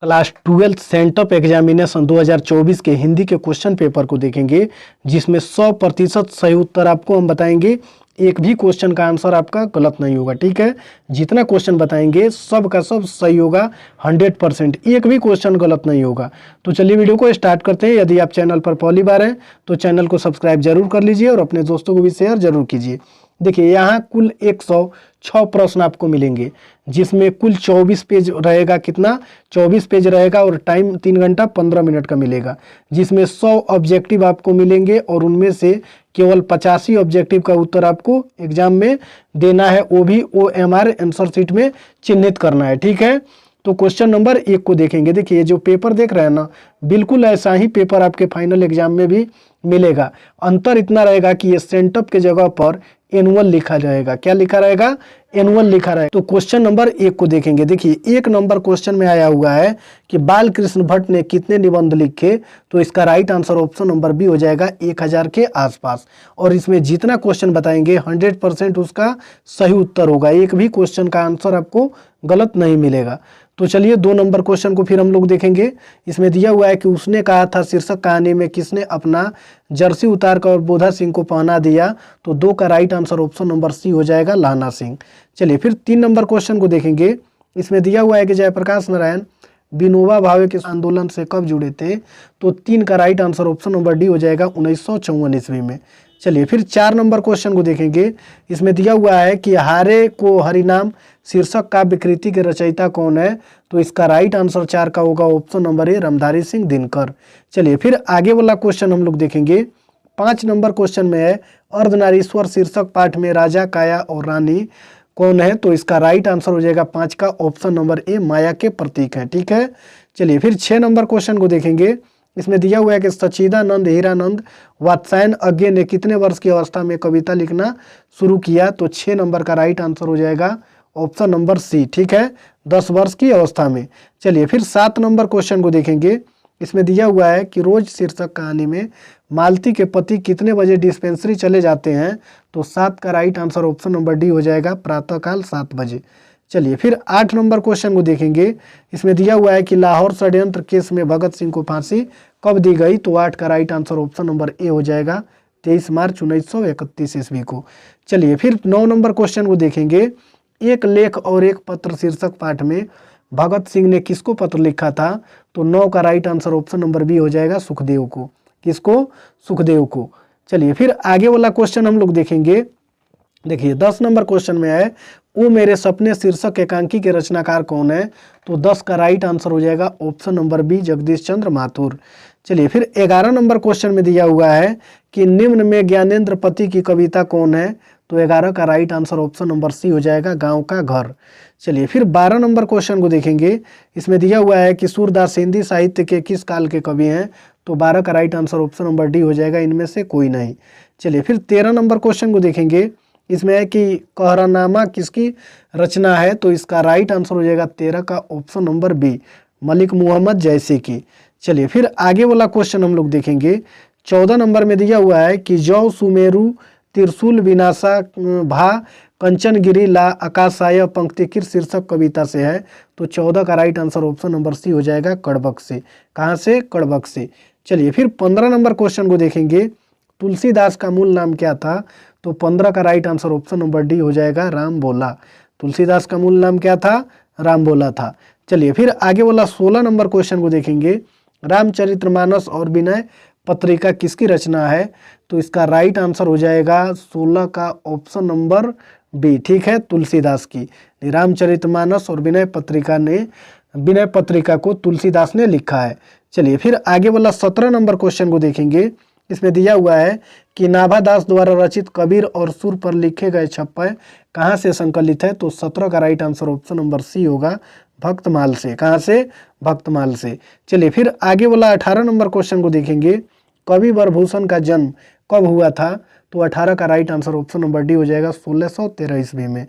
Class 12 sent up examination 2024 के हिंदी के question paper को देखेंगे, जिसमें 100% सही उत्तर आपको हम बताएंगे। एक भी क्वेश्चन का आंसर आपका गलत नहीं होगा, ठीक है। जितना क्वेश्चन बताएंगे सब का सब सही होगा 100%, एक भी क्वेश्चन गलत नहीं होगा। तो चलिए वीडियो को स्टार्ट करते हैं। यदि आप चैनल पर पहली बार हैं तो चैनल को सब्सक्राइब जरूर कर लीजिए और अपने दोस्तों को भी शेयर जरूर कीजिए। देखिए यहाँ कुल 106 प्रश्न आपको मिलेंगे, जिसमें कुल 24 पेज रहेगा। कितना? 24 पेज रहेगा और टाइम 3 घंटा 15 मिनट का मिलेगा, जिसमें 100 ऑब्जेक्टिव आपको मिलेंगे और उनमें से केवल 85 ऑब्जेक्टिव का उत्तर आपको एग्जाम में देना है, वो भी OMR आंसर शीट में चिन्हित करना है, ठीक है। तो क्वेश्चन नंबर 1 को देखेंगे। देखिए जो पेपर देख रहे हैं ना, बिल्कुल ऐसा ही पेपर आपके फाइनल एग्जाम में भी मिलेगा। अंतर इतना रहेगा कि ये सेंटअप के जगह पर एनुअल लिखा जाएगा। क्या लिखा रहेगा? एनुअल लिखा रहेगा। तो क्वेश्चन नंबर 1 को देखेंगे। देखिए 1 नंबर क्वेश्चन में आया हुआ है कि बाल कृष्ण भट्ट ने कितने निबंध लिखे, तो इसका right answer option number B हो जाएगा 1000 के आसपास। और इसमें जितना क्वेश्चन बताएंगे 100% उसका सही उत्तर होगा, एक भी क्वेश्चन का आंसर आपको गलत नहीं मिलेगा। तो चलिए 2 नंबर क्वेश्चन को फिर हम लोग देखेंगे। इसमें दिया हुआ है कि उसने कहा था शीर्षक कहानी में किसने अपना जर्सी उतार कर बोधा सिंह को पहना दिया, तो 2 का right answer option number C हो जाएगा लाना सिंह। चलिए फिर 3 नंबर क्वेश्चन को देखेंगे। इसमें दिया हुआ है कि जयप्रकाश नारायण विनोबा भावे के आंदोलन से कब जुड़े थे, तो 3 का right answer option number D हो जाएगा 1954 ईस्वी में। चलिए फिर 4 नंबर क्वेश्चन को देखेंगे। इसमें दिया हुआ है कि हारे को हरिनाम शीर्षक काव्य कृति के रचयिता कौन है, तो इसका राइट आंसर 4 का होगा option number A Ramdhari Singh Dinkar. चलिए फिर आगे वाला क्वेश्चन हम लोग देखेंगे। 5 नंबर क्वेश्चन में है अर्धनारीश्वर शीर्षक पाठ में राजा काया और रानी कौन है, तो इसका राइट आंसर हो जाएगा 5 का ऑप्शन नंबर ए माया के प्रतीक है, ठीक है। चलिए फिर 6 नंबर क्वेश्चन को देखेंगे। इसमें दिया हुआ है कि सच्चिदानंद हीरानंद वात्स्यायन अज्ञे ने कितने वर्ष की अवस्था में कविता लिखना शुरू किया, तो 6 नंबर का राइट आंसर हो जाएगा ऑप्शन नंबर सी, ठीक है, 10 वर्ष की अवस्था में। चलिए फिर 7 नंबर क्वेश्चन को देखेंगे। इसमें दिया हुआ है कि रोज शीर्षक कहानी में मालती के पति कितने बजे डिस्पेंसरी चले जाते हैं, तो 7 का right answer option number D हो जाएगा प्रातःकाल 7 बजे। चलिए फिर 8 नंबर क्वेश्चन को देखेंगे। इसमें दिया हुआ है कि लाहौर षड्यंत्र केस में भगत सिंह को फांसी कब दी गई, तो 8 का right answer option number A हो जाएगा 23 मार्च 1931 ईस्वी को। चलिए फिर 9 नंबर क्वेश्चन को देखेंगे। एक लेख और एक पत्र शीर्षक पाठ में भगत सिंह ने किसको पत्र लिखा था, तो 9 का right answer option number B हो जाएगा सुखदेव को। किसको? सुखदेव को। चलिए फिर आगे वाला क्वेश्चन हम लोग देखेंगे। देखिए 10 नंबर क्वेश्चन में है वो मेरे सपने शीर्षक एकांकी के रचनाकार कौन है, तो 10 का राइट आंसर हो जाएगा ऑप्शन नंबर बी जगदीश चंद्र माथुर। चलिए फिर 11 नंबर क्वेश्चन में दिया हुआ है कि निम्न में ज्ञानेंद्र पति की कविता कौन है, तो 11 का right answer option number C हो जाएगा गांव का घर। चलिए फिर 12 नंबर क्वेश्चन को देखेंगे। इसमें दिया हुआ है कि सूरदास हिंदी साहित्य के किस काल के कवि हैं, तो 12 का right answer option number D हो जाएगा इनमें से कोई नहीं। चलिए फिर 13 नंबर क्वेश्चन को देखेंगे। इसमें है कि कहरानामा किसकी रचना है, तो इसका राइट आंसर हो जाएगा 13 का option number B Malik Muhammad Jayasi की। चलिए फिर आगे वाला क्वेश्चन हम लोग देखेंगे। 14 नंबर में दिया हुआ है कि जौ सुमेरु त्रिशूल विनाशा भा कंचनगिरी ला आकाशाय पंक्तिकृत शीर्षक कविता से है, तो 14 का right answer option number C हो जाएगा कड़बक से। कहाँ से? कड़बक से। चलिए फिर 15 नंबर क्वेश्चन को देखेंगे। तुलसीदास का मूल नाम क्या था, तो 15 का right answer option number D हो जाएगा राम बोला। तुलसीदास का मूल नाम क्या था? राम बोला था। चलिए फिर आगे वाला 16 नंबर क्वेश्चन को देखेंगे। रामचरितमानस और विनय पत्रिका किसकी रचना है, तो इसका राइट आंसर हो जाएगा 16 का ऑप्शन नंबर बी, ठीक है, तुलसीदास की। रामचरितमानस और विनय पत्रिका को तुलसीदास ने लिखा है। चलिए फिर आगे वाला 17 नंबर क्वेश्चन को देखेंगे। इसमें दिया हुआ है कि नाभादास द्वारा रचित कबीर और सुर पर लिखे गए छप्पय कहाँ से संकलित है, तो 17 का right answer option number C होगा भक्तमाल से। कहाँ से? भक्तमाल से। चलिए फिर आगे वाला 18 नंबर क्वेश्चन को देखेंगे। कवि वरभूषण का जन्म कब हुआ था, तो 18 का right answer option number D हो जाएगा 1613 ईस्वी में।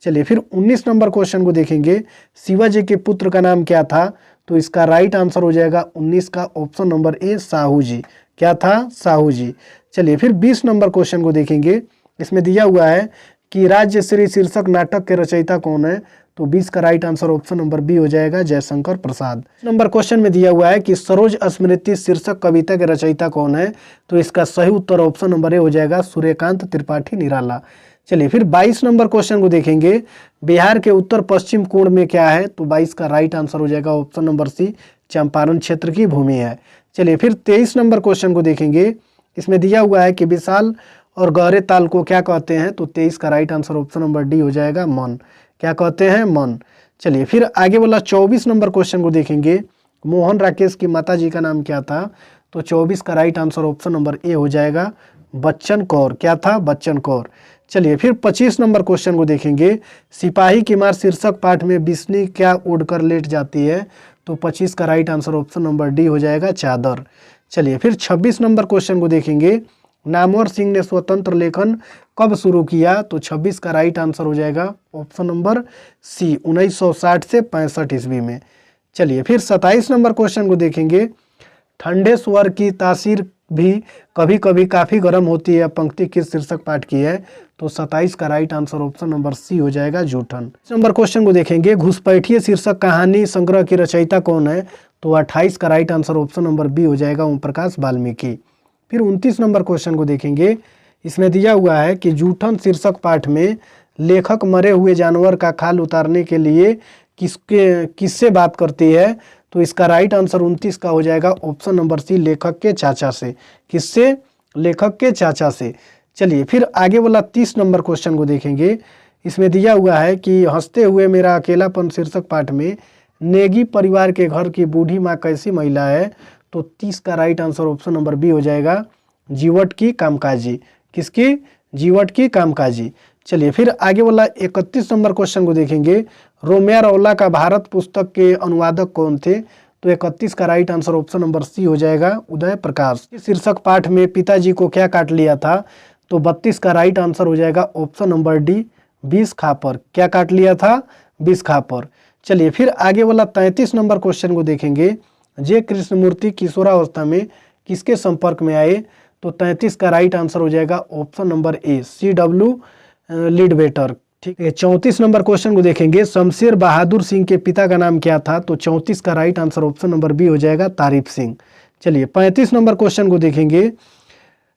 चलिए फिर 19 नंबर क्वेश्चन को देखेंगे। शिवाजी के पुत्र का नाम क्या था, तो इसका राइट आंसर हो जाएगा 19 का ऑप्शन नंबर ए साहू जी। क्या था? साहू जी। चलिए फिर 20 नंबर क्वेश्चन को देखेंगे। इसमें दिया हुआ है कि राज्यश्री शीर्षक नाटक के रचयिता कौन है? तो 20 का right answer option number B हो जाएगा, जयशंकर प्रसाद। नंबर क्वेश्चन में दिया हुआ है कि सरोज स्मृति शीर्षक कविता के रचयिता कौन है? तो इसका सही उत्तर ऑप्शन नंबर ए हो जाएगा, सूर्यकांत त्रिपाठी निराला। चलिए फिर 22 नंबर क्वेश्चन को देखेंगे, बिहार के उत्तर पश्चिम कोण में क्या है? तो 22 का राइट आंसर हो जाएगा ऑप्शन नंबर सी, चंपारण क्षेत्र की भूमि है। चलिए फिर 23 नंबर क्वेश्चन को देखेंगे, इसमें दिया हुआ है कि विशाल और गहरे ताल को क्या कहते हैं? तो 23 का right answer option number D हो जाएगा, मन। क्या कहते हैं? मन। चलिए फिर आगे वाला 24 नंबर क्वेश्चन को देखेंगे, मोहन राकेश की माता जी का नाम क्या था? तो 24 का right answer option number A हो जाएगा, बच्चन कौर। क्या था? बच्चन कौर। चलिए फिर 25 नंबर क्वेश्चन को देखेंगे, सिपाही की मार शीर्षक पाठ में बिस्नी क्या उड़कर लेट जाती है? तो 25 का right answer option number D हो जाएगा, चादर। चलिए फिर 26 नंबर क्वेश्चन को देखेंगे, नामवर सिंह ने स्वतंत्र लेखन कब शुरू किया? तो 26 का राइट आंसर हो जाएगा ऑप्शन नंबर सी, 1960 से 65 ईस्वी में। चलिए फिर 27 नंबर क्वेश्चन को देखेंगे, ठंडे स्वर की तासीर भी कभी कभी काफ़ी गर्म होती है, पंक्ति किस शीर्षक पाठ की है? तो 27 का right answer option number C हो जाएगा, जूठन। नंबर क्वेश्चन को देखेंगे, घुसपैठिए शीर्षक कहानी संग्रह की रचयिता कौन है? तो 28 का right answer option number B हो जाएगा, ओम प्रकाश वाल्मीकि। फिर 29 नंबर क्वेश्चन को देखेंगे, इसमें दिया हुआ है कि जूठन शीर्षक पाठ में लेखक मरे हुए जानवर का खाल उतारने के लिए किससे बात करती है? तो इसका राइट आंसर 29 का हो जाएगा ऑप्शन नंबर सी, लेखक के चाचा से। किससे? लेखक के चाचा से। चलिए फिर आगे वाला 30 नंबर क्वेश्चन को देखेंगे, इसमें दिया हुआ है कि हंसते हुए मेरा अकेलापन शीर्षक पाठ में नेगी परिवार के घर की बूढ़ी माँ कैसी महिला है? तो 30 का right answer option number B हो जाएगा, जीवट की कामकाजी। किसकी? जीवट की कामकाजी। चलिए फिर आगे वाला 31 नंबर क्वेश्चन को देखेंगे, रोमिया रौला का भारत पुस्तक के अनुवादक कौन थे? तो 31 का right answer option number C हो जाएगा, उदय प्रकाश। शीर्षक पाठ में पिताजी को क्या काट लिया था? तो 32 का राइट आंसर हो जाएगा ऑप्शन नंबर डी, 20 खापर। क्या काट लिया था? 20 खापर। चलिए फिर आगे वाला 33 नंबर क्वेश्चन को देखेंगे, जे कृष्णमूर्ति किशोरावस्था में किसके संपर्क में आए? तो 33 का राइट आंसर हो जाएगा ऑप्शन नंबर ए, CW लीडवेटर। ठीक है। 34 नंबर क्वेश्चन को देखेंगे, शमशेर बहादुर सिंह के पिता का नाम क्या था? तो 34 का right answer option number B हो जाएगा, तारीफ सिंह। चलिए 35 नंबर क्वेश्चन को देखेंगे,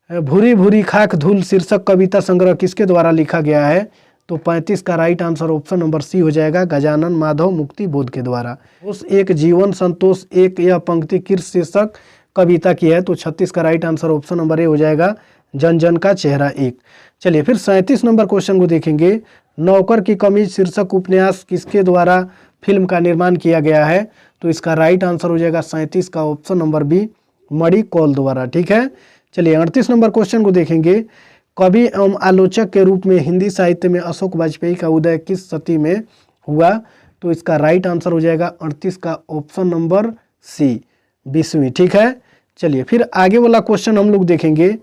भूरी भूरी खाक धूल शीर्षक कविता संग्रह किसके द्वारा लिखा गया है? तो 35 का right answer option number C हो जाएगा, गजानन माधव मुक्ति बोध के द्वारा। उस एक जीवन संतोष एक, यह पंक्ति किस शीर्षक कविता की है? तो 36 का right answer option number A हो जाएगा, जन जन का चेहरा एक। चलिए फिर 37 नंबर क्वेश्चन को देखेंगे, नौकर की कमीज शीर्षक उपन्यास किसके द्वारा फिल्म का निर्माण किया गया है? तो इसका राइट आंसर हो जाएगा 37 का ऑप्शन नंबर बी, मणि कौल द्वारा। ठीक है। चलिए 38 नंबर क्वेश्चन को देखेंगे, कवि एवं आलोचक के रूप में हिंदी साहित्य में अशोक वाजपेयी का उदय किस सदी में हुआ? तो इसका राइट आंसर हो जाएगा 38 का ऑप्शन नंबर सी, 20वीं। ठीक है। चलिए फिर आगे वाला क्वेश्चन हम लोग देखेंगे,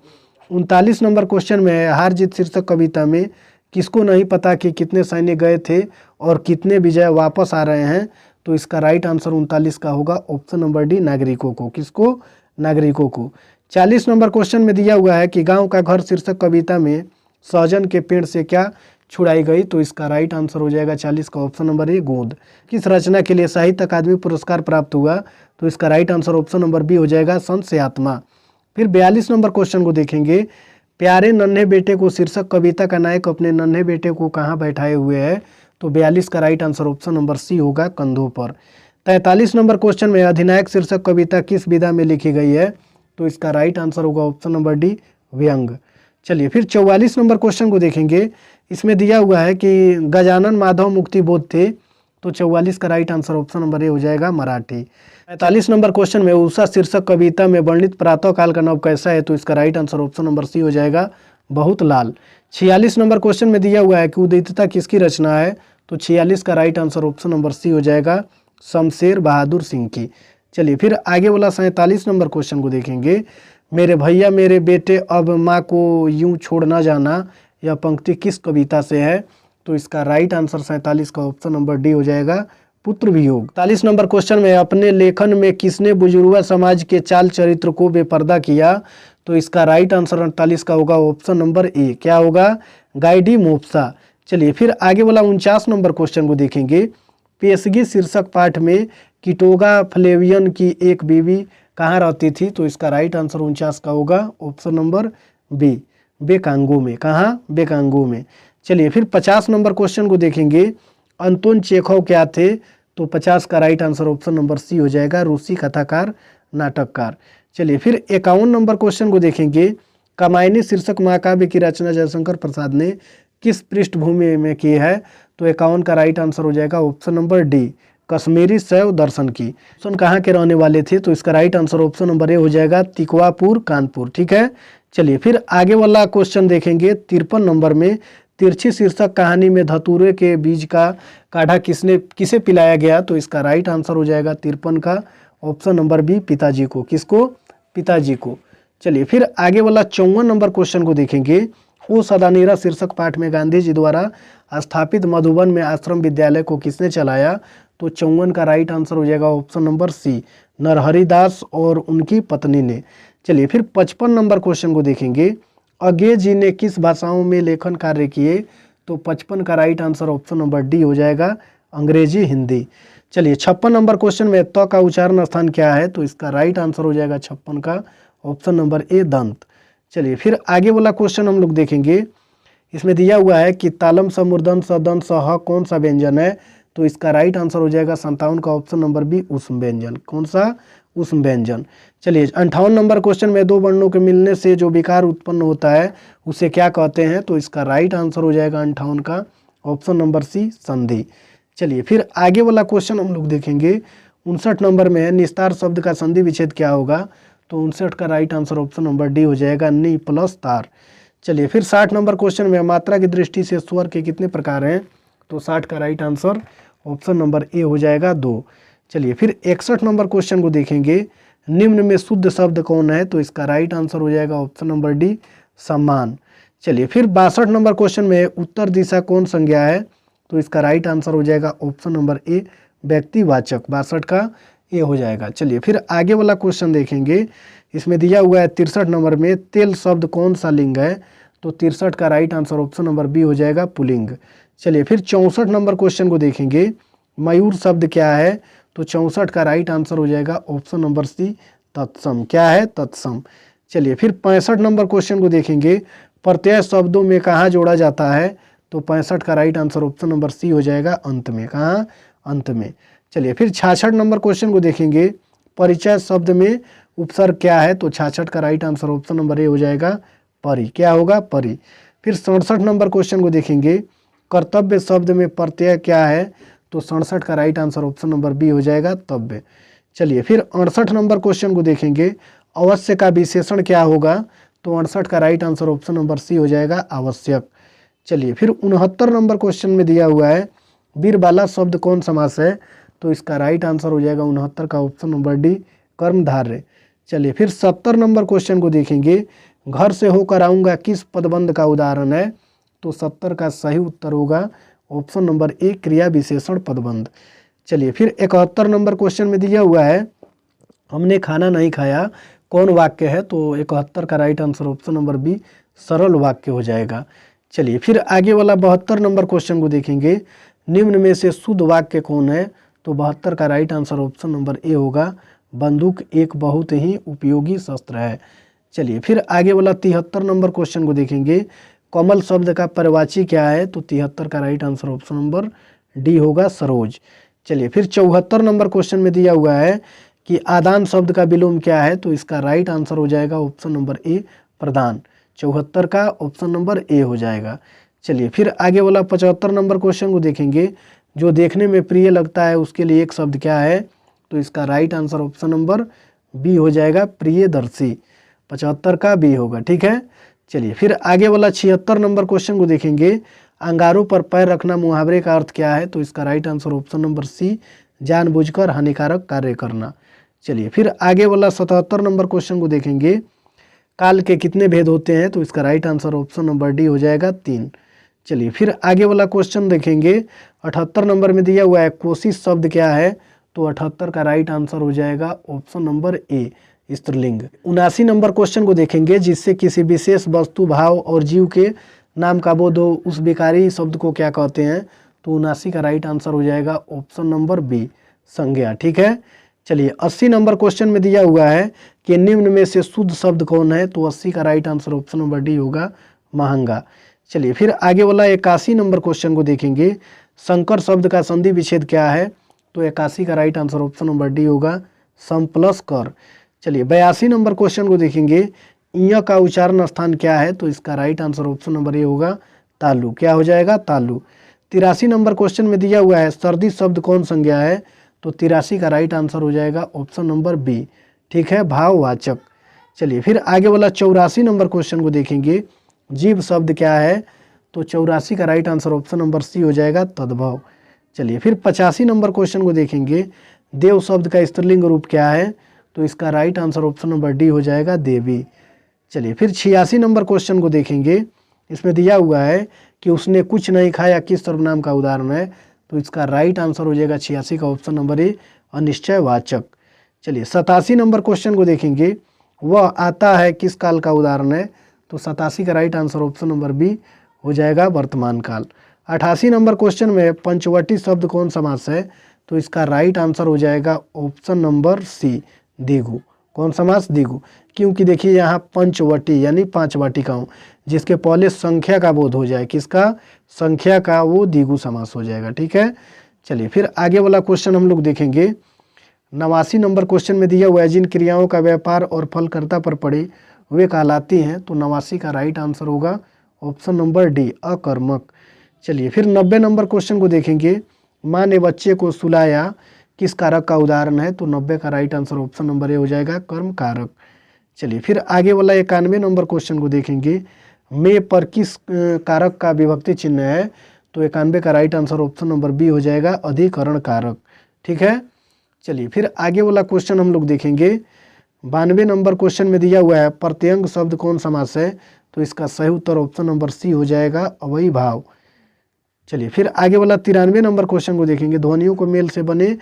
39 नंबर क्वेश्चन में है, हार जीत शीर्षक कविता में किसको नहीं पता कि कितने सैनिक गए थे और कितने विजय वापस आ रहे हैं? तो इसका राइट आंसर 39 का होगा ऑप्शन नंबर डी, नागरिकों को। किसको? नागरिकों को। 40 नंबर क्वेश्चन में दिया हुआ है कि गांव का घर शीर्षक कविता में सहजन के पेड़ से क्या छुड़ाई गई? तो इसका राइट आंसर हो जाएगा 40 का ऑप्शन नंबर ए, गोंद। किस रचना के लिए साहित्य अकादमी पुरस्कार प्राप्त हुआ? तो इसका right answer option number B हो जाएगा, संत से आत्मा। फिर 42 नंबर क्वेश्चन को देखेंगे, प्यारे नन्हे बेटे को शीर्षक कविता का नायक अपने नन्हे बेटे को कहाँ बैठाए हुए है? तो 42 का right answer option number C होगा, कंधों पर। 43 नंबर क्वेश्चन में अधिनायक शीर्षक कविता किस विधा में लिखी गई है? तो इसका राइट आंसर होगा ऑप्शन नंबर डी, व्यंग। चलिए फिर 44 नंबर क्वेश्चन को देखेंगे, इसमें दिया हुआ है कि गजानन माधव मुक्ति बोध थे। तो 44 का right answer option number A हो जाएगा, मराठी। 45 नंबर क्वेश्चन में उषा शीर्षक कविता में वर्णित प्रातः काल का नव कैसा है? तो इसका right answer option number C हो जाएगा, बहुत लाल। 46 नंबर क्वेश्चन में दिया हुआ है कि उदितता किसकी रचना है? तो 46 का right answer option number C हो जाएगा, शमशेर बहादुर सिंह की। चलिए फिर आगे वाला 47 नंबर क्वेश्चन को देखेंगे, मेरे भैया मेरे बेटे अब माँ को यूं छोड़ ना जाना, यह पंक्ति किस कविता से है? तो इसका राइट आंसर 47 का ऑप्शन नंबर डी हो जाएगा, पुत्र वियोग। 40 नंबर क्वेश्चन में अपने लेखन में किसने बुजुर्ग समाज के चाल चरित्र को बेपर्दा किया? तो इसका राइट आंसर 48 का होगा ऑप्शन नंबर ए, क्या होगा? गाइडी मोप्सा। चलिए फिर आगे वाला 49 नंबर क्वेश्चन को देखेंगे। पेशगी शीर्षक पाठ में किटोगा फ्लेवियन की एक बीवी कहाँ रहती थी? तो इसका राइट आंसर 49 का होगा ऑप्शन नंबर बी, बेकांगो में। कहाँ? बेकांगो में। चलिए फिर 50 नंबर क्वेश्चन को देखेंगे। अंतोन चेखव क्या थे? तो 50 का right answer option number C हो जाएगा, रूसी कथाकार नाटककार। चलिए फिर 51 नंबर क्वेश्चन को देखेंगे। कामायनी शीर्षक महाकाव्य की रचना जयशंकर प्रसाद ने किस पृष्ठभूमि में की है? तो 51 का राइट आंसर हो जाएगा ऑप्शन नंबर डी, कश्मीरी शैव दर्शन की। ऑप्शन कहाँ के रहने वाले थे? तो इसका right answer option number A हो जाएगा, तिकवापुर कानपुर। ठीक है। चलिए फिर आगे वाला क्वेश्चन देखेंगे 53 नंबर में। तिरछी शीर्षक कहानी में धतूरे के बीज का काढ़ा किसे पिलाया गया? तो इसका राइट आंसर हो जाएगा 53 का ऑप्शन नंबर बी, पिताजी को। किसको? पिताजी को। चलिए फिर आगे वाला 54 नंबर क्वेश्चन को देखेंगे। ओ सदानीरा शीर्षक पाठ में गांधी जी द्वारा स्थापित मधुबन में आश्रम विद्यालय को किसने चलाया? तो 54 का राइट आंसर हो जाएगा ऑप्शन नंबर सी, नरहरि दास और उनकी पत्नी ने। चलिए फिर 55 नंबर क्वेश्चन को देखेंगे। अज्ञे जी ने किस भाषाओं में लेखन कार्य किए? तो 55 का right answer option number D हो जाएगा, अंग्रेजी, हिंदी। चलिए 56 नंबर क्वेश्चन में त का उच्चारण स्थान क्या है? तो इसका राइट आंसर हो जाएगा 56 का ऑप्शन नंबर ए, दंत। चलिए फिर आगे वाला क्वेश्चन हम लोग देखेंगे। इसमें दिया हुआ है कि तालम स मूर्धन स दंत स ह कौन सा व्यंजन है? तो इसका राइट आंसर हो जाएगा 57 का ऑप्शन नंबर बी, ऊष्म व्यंजन। कौन सा? ऊष्म व्यंजन। चलिए 58 नंबर क्वेश्चन में दो वर्णों के मिलने से जो विकार उत्पन्न होता है उसे क्या कहते हैं? तो इसका राइट आंसर हो जाएगा 58 का ऑप्शन नंबर सी, संधि। चलिए फिर आगे वाला क्वेश्चन हम लोग देखेंगे। 59 नंबर में है, निस्तार शब्द का संधि विच्छेद क्या होगा? तो 59 का right answer option number D हो जाएगा, नि प्लस तार। चलिए फिर 60 नंबर क्वेश्चन में मात्रा की दृष्टि से स्वर के कितने प्रकार हैं? तो 60 का right answer option number A हो जाएगा, 2। चलिए फिर 61 नंबर क्वेश्चन को देखेंगे। निम्न में शुद्ध शब्द कौन है? तो इसका राइट आंसर हो जाएगा ऑप्शन नंबर डी, सम्मान। चलिए फिर 62 नंबर क्वेश्चन में उत्तर दिशा कौन संज्ञा है? तो इसका राइट आंसर हो जाएगा ऑप्शन नंबर ए, व्यक्तिवाचक। 62 का ए हो जाएगा। चलिए फिर आगे वाला क्वेश्चन देखेंगे। इसमें दिया हुआ है 63 नंबर में, तेल शब्द कौन सा लिंग है? तो 63 का right answer option number B हो जाएगा, पुल्लिंग। चलिए फिर 64 नंबर क्वेश्चन को देखेंगे। मयूर शब्द क्या है? तो 64 का राइट आंसर हो जाएगा ऑप्शन नंबर सी, तत्सम। क्या है? तत्सम। चलिए फिर 65 नंबर क्वेश्चन को देखेंगे। प्रत्यय शब्दों में कहाँ जोड़ा जाता है? तो 65 का right answer option number C हो जाएगा, अंत में। कहाँ? अंत में। चलिए फिर 66 नंबर क्वेश्चन को देखेंगे। परिचय शब्द में उपसर्ग क्या है? तो 66 का right answer option number A हो जाएगा, परि। क्या होगा? परि। फिर 67 नंबर क्वेश्चन को देखेंगे। कर्तव्य शब्द में प्रत्यय क्या है? तो 67 का right answer option number B हो जाएगा, तव्य। चलिए फिर 68 नंबर क्वेश्चन को देखेंगे। अवश्य का विशेषण क्या होगा? तो 68 का right answer option number C हो जाएगा, आवश्यक। चलिए फिर 69 नंबर क्वेश्चन में दिया हुआ है, बीरबाला शब्द कौन समास है? तो इसका राइट आंसर हो जाएगा 69 का ऑप्शन नंबर डी, कर्मधारय। चलिए फिर 70 नंबर क्वेश्चन को देखेंगे। घर से होकर आऊँगा किस पदबंध का उदाहरण है? तो 70 का सही उत्तर होगा ऑप्शन नंबर ए, क्रिया विशेषण पदबंध। चलिए फिर 71 नंबर क्वेश्चन में दिया हुआ है, हमने खाना नहीं खाया, कौन वाक्य है? तो 71 का right answer option number B, सरल वाक्य हो जाएगा। चलिए फिर आगे वाला 72 नंबर क्वेश्चन को देखेंगे। निम्न में से शुद्ध वाक्य कौन है? तो 72 का right answer option number A होगा, बंदूक एक बहुत ही उपयोगी शस्त्र है। चलिए फिर आगे वाला 73 नंबर क्वेश्चन को देखेंगे। कमल शब्द का पर्यायवाची क्या है? तो 73 का right answer option number D होगा, सरोज। चलिए फिर 74 नंबर क्वेश्चन में दिया हुआ है कि आदान शब्द का विलोम क्या है? तो इसका राइट आंसर हो जाएगा ऑप्शन नंबर ए, प्रदान। 74 का ऑप्शन नंबर ए हो जाएगा। चलिए फिर आगे वाला 75 नंबर क्वेश्चन को देखेंगे। जो देखने में प्रिय लगता है उसके लिए एक शब्द क्या है? तो इसका right answer option number B हो जाएगा, प्रियदर्शी। 75 का बी होगा। ठीक है। चलिए फिर आगे वाला 76 नंबर क्वेश्चन को देखेंगे। अंगारों पर पैर रखना मुहावरे का अर्थ क्या है? तो इसका right answer option number C, जानबूझकर हानिकारक कार्य करना। चलिए फिर आगे वाला 77 नंबर क्वेश्चन को देखेंगे। काल के कितने भेद होते हैं? तो इसका right answer option number D हो जाएगा, 3। चलिए फिर आगे वाला क्वेश्चन देखेंगे। 78 नंबर में दिया हुआ है, कोशिश शब्द क्या है? तो 78 का राइट आंसर हो जाएगा ऑप्शन नंबर ए, स्त्रीलिंग। 79 नंबर क्वेश्चन को देखेंगे। जिससे किसी विशेष वस्तु, भाव और जीव के नाम का बोध हो उस विकारी शब्द को क्या कहते हैं? तो 79 का राइट आंसर हो जाएगा ऑप्शन नंबर बी, संज्ञा। ठीक है, चलिए 80 नंबर क्वेश्चन में दिया हुआ है कि निम्न में से शुद्ध शब्द कौन है? तो 80 का right answer option number D होगा, महंगा। चलिए फिर आगे वाला 81 नंबर क्वेश्चन को देखेंगे, संकर शब्द का संधि विच्छेद क्या है? तो 81 का right answer option number D होगा, सम प्लस कर। चलिए 82 नंबर क्वेश्चन को देखेंगे, य का उच्चारण स्थान क्या है? तो इसका right answer option number A होगा, तालु। क्या हो जाएगा? तालु। 83 नंबर क्वेश्चन में दिया हुआ है सर्दी शब्द कौन संज्ञा है? तो 83 का राइट आंसर हो जाएगा ऑप्शन नंबर बी, ठीक है, भाववाचक। चलिए फिर आगे वाला 84 नंबर क्वेश्चन को देखेंगे, जीव शब्द क्या है? तो 84 का right answer option number C हो जाएगा, तद्भव। चलिए फिर 85 नंबर क्वेश्चन को देखेंगे, देव शब्द का स्त्रीलिंग रूप क्या है? तो इसका right answer option number D हो जाएगा, देवी। चलिए फिर 86 नंबर क्वेश्चन को देखेंगे, इसमें दिया हुआ है कि उसने कुछ नहीं खाया किस सर्वनाम का उदाहरण है? तो इसका राइट आंसर हो जाएगा 86 का ऑप्शन नंबर ए, अनिश्चयवाचक। चलिए 87 नंबर क्वेश्चन को देखेंगे, वह आता है किस काल का उदाहरण है? तो 87 का right answer option number B हो जाएगा, वर्तमान काल। 88 नंबर क्वेश्चन में पंचवटी शब्द कौन समास है? तो इसका राइट आंसर हो जाएगा ऑप्शन नंबर सी, द्विगु। कौन समास? द्विगु। क्योंकि देखिए यहाँ पंचवटी यानी पांच वाटिकाओं, जिसके पहले संख्या का बोध हो जाए, किसका? संख्या का, वो द्विगु समास हो जाएगा। ठीक है, चलिए फिर आगे वाला क्वेश्चन हम लोग देखेंगे, 89 नंबर क्वेश्चन में दिया हुआ है, जिन क्रियाओं का व्यापार और फलकर्ता पर पड़े वे कहलाती हैं। तो 89 का राइट आंसर होगा ऑप्शन नंबर डी, अकर्मक। चलिए फिर 90 नंबर क्वेश्चन को देखेंगे, माँ ने बच्चे को सुलाया किस कारक का उदाहरण है? तो 90 का right answer option number A हो जाएगा, कर्म कारक। चलिए फिर आगे वाला 91 नंबर क्वेश्चन को देखेंगे, में पर किस कारक का विभक्ति चिन्ह है? तो 91 का right answer option number B हो जाएगा, अधिकरण कारक। ठीक है, चलिए फिर आगे वाला क्वेश्चन हम लोग देखेंगे, 92 नंबर क्वेश्चन में दिया हुआ है प्रत्यंग शब्द कौन समास है? तो इसका सही उत्तर ऑप्शन नंबर सी हो जाएगा, अवयभाव। चलिए फिर आगे वाला 93 नंबर क्वेश्चन को देखेंगे, ध्वनियों को मेल से बने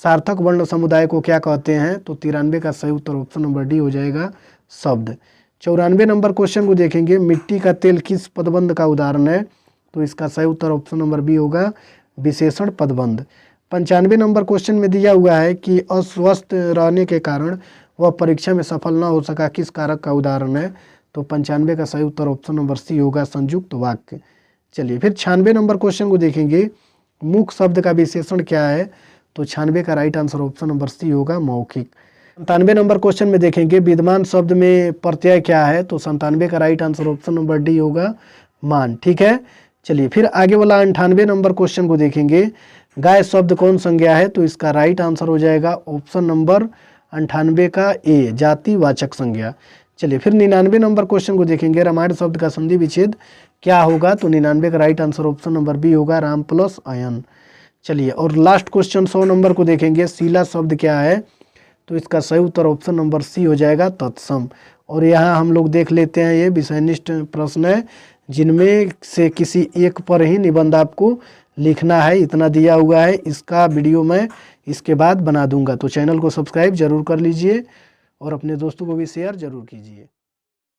सार्थक वर्ण समुदाय को क्या कहते हैं? तो 93 का सही उत्तर ऑप्शन नंबर डी हो जाएगा, शब्द। 94 नंबर क्वेश्चन को देखेंगे, मिट्टी का तेल किस पदबंध का उदाहरण है? तो इसका सही उत्तर ऑप्शन नंबर बी होगा, विशेषण पदबंध। 95 नंबर क्वेश्चन में दिया हुआ है कि अस्वस्थ रहने के कारण वह परीक्षा में सफल न हो सका, किस कारक का उदाहरण है? तो 95 का सही उत्तर ऑप्शन नंबर सी होगा, संयुक्त वाक्य। चलिए फिर 96 नंबर क्वेश्चन को देखेंगे, मुख शब्द का विशेषण क्या है? तो 96 का right answer option number C होगा, मौखिक। 97 नंबर क्वेश्चन में देखेंगे, विद्यमान शब्द में प्रत्यय क्या है? तो 97 का right answer option number D होगा, मान। ठीक है, चलिए फिर आगे वाला 98 नंबर क्वेश्चन को देखेंगे, गाय शब्द कौन संज्ञा है? तो इसका राइट आंसर हो जाएगा ऑप्शन नंबर 98 का ए, जातिवाचक संज्ञा। चलिए फिर 99 नंबर क्वेश्चन को देखेंगे, रामायण शब्द का संधि विच्छेद क्या होगा? तो 99 का right answer option number B होगा, राम प्लस अयन। चलिए और लास्ट क्वेश्चन 100 नंबर को देखेंगे, शीला शब्द क्या है? तो इसका सही उत्तर ऑप्शन नंबर सी हो जाएगा, तत्सम। और यहाँ हम लोग देख लेते हैं, ये विषयनिष्ठ प्रश्न है जिनमें से किसी एक पर ही निबंध आपको लिखना है, इतना दिया हुआ है। इसका वीडियो मैं इसके बाद बना दूंगा, तो चैनल को सब्सक्राइब जरूर कर लीजिए और अपने दोस्तों को भी शेयर जरूर कीजिए।